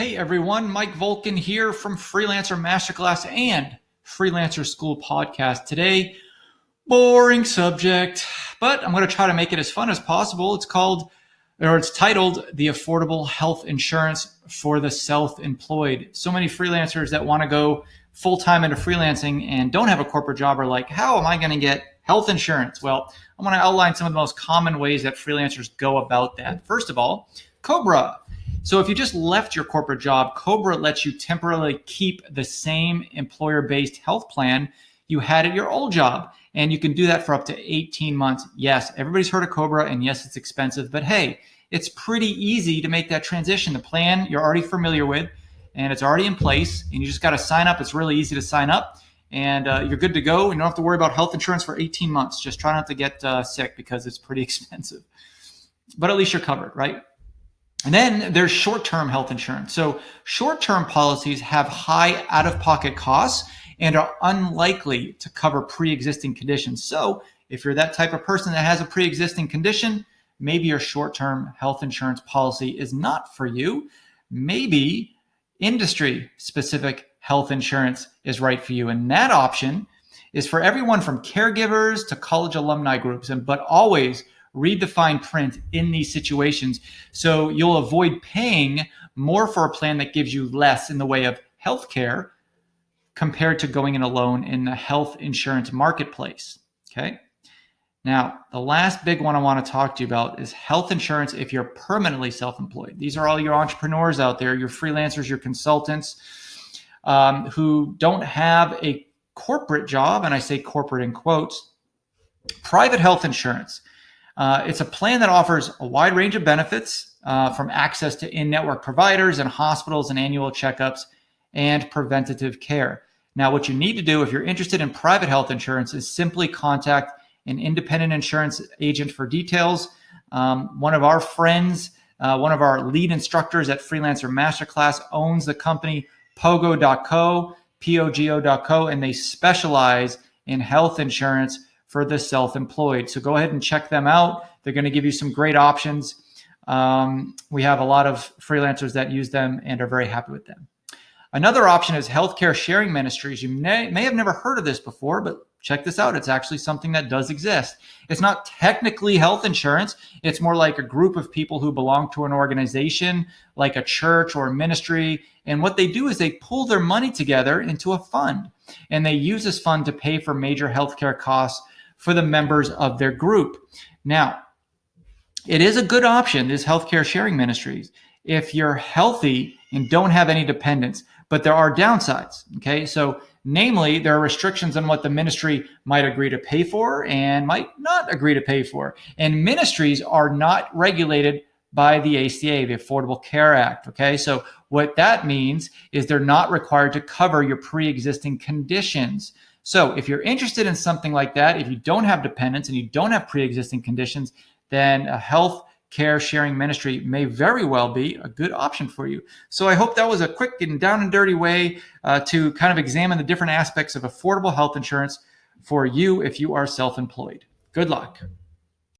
Hey everyone, Mike Volkin here from Freelancer Masterclass and Freelancer School Podcast. Today, boring subject, but I'm going to try to make it as fun as possible. It's titled The Affordable Health Insurance for the Self-Employed. So many freelancers that want to go full-time into freelancing and don't have a corporate job are like, how am I going to get health insurance? Well, I'm going to outline some of the most common ways that freelancers go about that. First of all, Cobra. So if you just left your corporate job, Cobra lets you temporarily keep the same employer-based health plan you had at your old job. And you can do that for up to 18 months. Yes, everybody's heard of Cobra, and yes, it's expensive, but hey, it's pretty easy to make that transition. The plan you're already familiar with, and it's already in place, and you just got to sign up. It's really easy to sign up, and you're good to go. You don't have to worry about health insurance for 18 months. Just try not to get sick because it's pretty expensive. But at least you're covered, right? And then there's short-term health insurance. So short-term policies have high out-of-pocket costs and are unlikely to cover pre-existing conditions. So if you're that type of person that has a pre-existing condition, maybe your short-term health insurance policy is not for you. Maybe industry-specific health insurance is right for you. And that option is for everyone from caregivers to college alumni groups, but always read the fine print in these situations so you'll avoid paying more for a plan that gives you less in the way of health care compared to going in alone in the health insurance marketplace. Okay. Now, the last big one I want to talk to you about is health insurance if you're permanently self-employed. These are all your entrepreneurs out there, your freelancers, your consultants who don't have a corporate job, and I say corporate in quotes. Private health insurance. It's a plan that offers a wide range of benefits from access to in-network providers and hospitals and annual checkups and preventative care. Now, what you need to do if you're interested in private health insurance is simply contact an independent insurance agent for details. One of our friends, one of our lead instructors at Freelancer Masterclass owns the company Pogo.co, Pogo.co, and they specialize in health insurance for the self-employed. So go ahead and check them out. They're going to give you some great options. We have a lot of freelancers that use them and are very happy with them. Another option is healthcare sharing ministries. You may have never heard of this before, but check this out. It's actually something that does exist. It's not technically health insurance. It's more like a group of people who belong to an organization, like a church or a ministry. And what they do is they pull their money together into a fund, and they use this fund to pay for major healthcare costs for the members of their group. Now, it is a good option, this healthcare sharing ministries, if you're healthy and don't have any dependents, but there are downsides, okay? So namely, there are restrictions on what the ministry might agree to pay for and might not agree to pay for. And ministries are not regulated by the ACA, the Affordable Care Act, okay? So what that means is they're not required to cover your pre-existing conditions. So if you're interested in something like that, if you don't have dependents and you don't have pre-existing conditions, then a health care sharing ministry may very well be a good option for you. So I hope that was a quick and down and dirty way to kind of examine the different aspects of affordable health insurance for you if you are self-employed. Good luck.